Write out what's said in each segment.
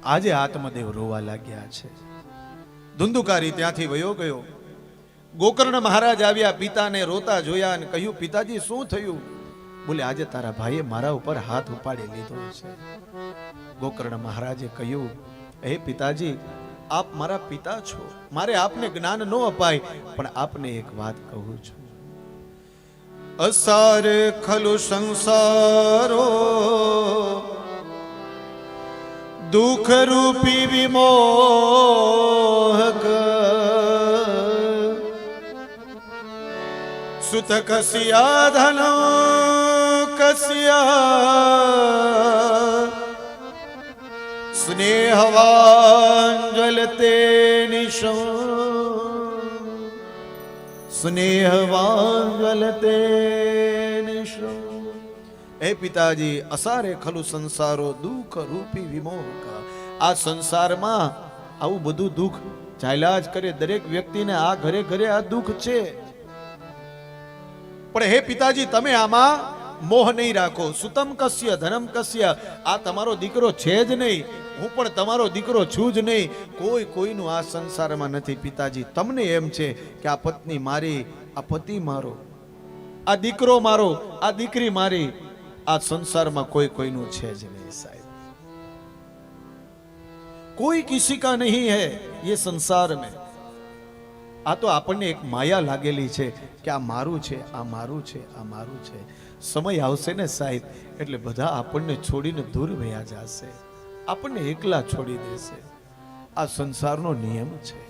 આજે આત્મદેવ રોવા લાગ્યા છે. ધુંધુકારી ત્યાંથી વયો ગયો. ગોકર્ણ મહારાજ આવ્યા, પિતાને રોતા જોયા અને કહ્યું, પિતાજી શું થયું? બોલે, આજે તારા ભાઈએ મારા ઉપર હાથ ઉપાડી લીધો છે. ગોકર્ણ મહારાજે કહ્યું, હે પિતાજી, આપ મારા પિતા છો, મારે આપને જ્ઞાન ન અપાય, પણ આપને એક વાત કહું છું. અસાર ખલુ સંસારો દુઃખ રૂપી વિમોહક સુત કસિયા ધન કસિયા સ્નેહવાંજલતે નિશો સ્નેહવાંજલતે નિશો. હે પિતાજી, અસારે ખલુ સંસારો દુઃખ રૂપી વિમોહક. આ સંસારમાં આવું બધું દુઃખ ચાલ્યા જ કરે. દરેક વ્યક્તિને આ ઘરે ઘરે આ દુઃખ છે. પણ હે પિતાજી, તમે આમાં મોહ નહીં રાખો. સુતમ કસ્ય ધનમ કસ્ય. આ તમારો દીકરો છે જ નહીં, હું પણ તમારો દીકરો છું જ નહીં. કોઈ કોઈનું આ સંસારમાં નથી. પિતાજી, તમને એમ છે કે આ પત્ની મારી, આ પતિ મારો, આ દીકરો મારો, આ દીકરી મારી. આ સંસારમાં કોઈ કોઈનું છે જ નહીં સાહેબ. કોઈ કિસી કા નહીં હૈ ये સંસાર में. આ તો આપણને એક માયા લાગેલી છે કે આ મારું છે, આ મારું છે, આ મારું છે. સમય આવશે ને સાહેબ, એટલે બધા આપણને છોડીને દૂર વયા જશે, આપણને એકલા છોડી દેશે. આ સંસારનો નિયમ છે.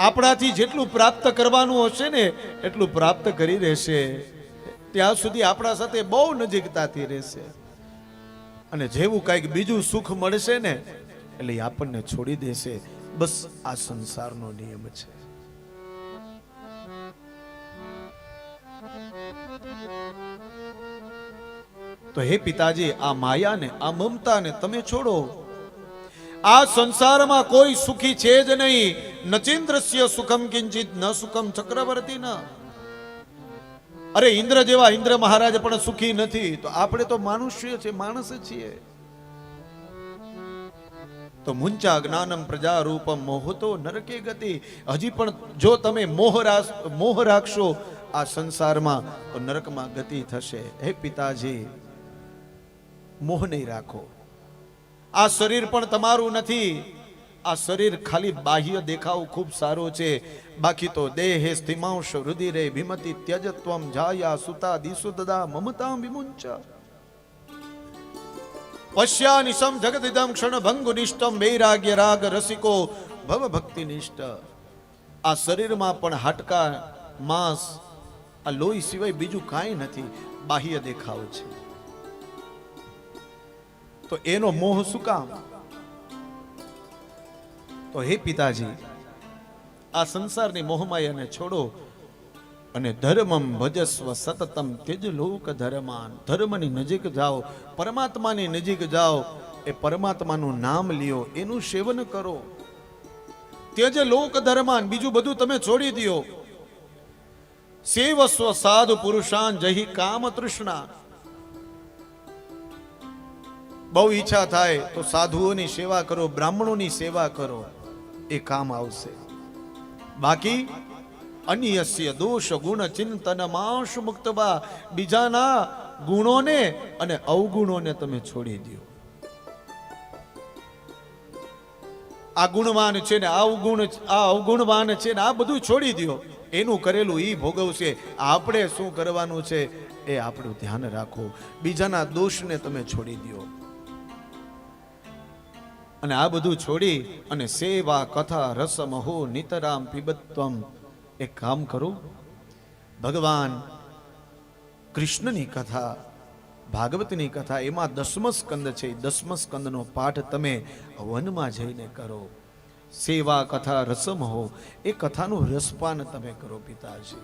આપણાથી જેટલું પ્રાપ્ત કરવાનું હશે ને એટલું પ્રાપ્ત કરી રહેશે. ત્યાં સુધી આપણા સાથે બહુ નજીકતાથી રહેશે. અને જેવું કઈક બીજું સુખ મળશે ને એટલે આપણને છોડી દેશે. બસ આ સંસારનો નિયમ છે. તો હે પિતાજી, આ માયાને, આ મમતાને તમે છોડો. આ સંસારમાં કોઈ સુખી છે જ નહીં. નચિન્દ્રસ્ય સુખમ કિંચિત ન સુખમ ચક્રવર્તી ન. અરે ઇન્દ્ર જેવા ઇન્દ્ર મહારાજ પણ સુખી નથી. તો આપણે તો મનુષ્ય છે, માણસ છીએ. તો મુંચા જ્ઞાનમ પ્રજા રૂપમ મોહતો નરકે ગતિ. હજી પણ જો તમે મોહ રાખશો આ સંસારમાં તો નરકમાં ગતિ થશે. હે પિતાજી, મોહ નહીં રાખો. આ શરીર પણ તમારું નથી. આ શરીર ખાલી બાહ્ય દેખાવ ખૂબ સારો છે, બાકી તો દેહે સ્થિમાંશ રુધિરે ભીમતિ ત્યજત્વમ જાયા સુતા દિસુદદા મમતામ વિમુંચ પશ્યાનિશમ જગદિદમ ક્ષણ ભંગુનિષ્ઠમ વૈરાગ્ય રાગ રસિકો ભવ ભક્તિ નિષ્ઠ. આ શરીરમાં પણ હાડકા, માંસ, આ લોહી સિવાય બીજું કાંઈ નથી. બાહ્ય દેખાવ છે. તો એનો મોહ શું કામ? તો હે પિતાજી, આ સંસારની મોહમાયાને છોડો અને ધર્મમ ભજસ્વ સતતમ તેજ લોક ધર્માન. ધર્મની નજીક જાઓ, પરમાત્માની નજીક જાઓ. એ પરમાત્માનું નામ લ્યો, એનું સેવન કરો. તેજ લોક ધર્માન. બીજું બધું તમે છોડી દો. સેવસ્વ સાધુ પુરુષાન જહી કામ તૃષ્ણા. બહુ ઈચ્છા થાય તો સાધુઓની સેવા કરો, બ્રાહ્મણોની સેવા કરો, એ કામ આવશે. બાકી અન્યસ્ય દોષ ગુણ ચિંતન માશ મુક્તવા. બીજાના ગુણોને અને અવગુણોને તમે છોડી દો. આ ગુણવાન છે ને આ અવગુણવાન છે ને આ બધું છોડી દો. એનું કરેલું ઈ ભોગવશે. આપણે શું કરવાનું છે એ આપણું ધ્યાન રાખો. બીજાના દોષને તમે છોડી દો. અને આ બધું છોડી અને સેવા કથા રસમહો નિતરામ પીબત્વમ. એક કામ કરો, ભગવાન કૃષ્ણની કથા, ભાગવતની કથા, એમાં 10મો સ્કંદ છે. 10મા સ્કંદનો પાઠ તમે વનમાં જઈને કરો. સેવા કથા રસમહો, એ કથાનું રસપાન તમે કરો પિતાજી.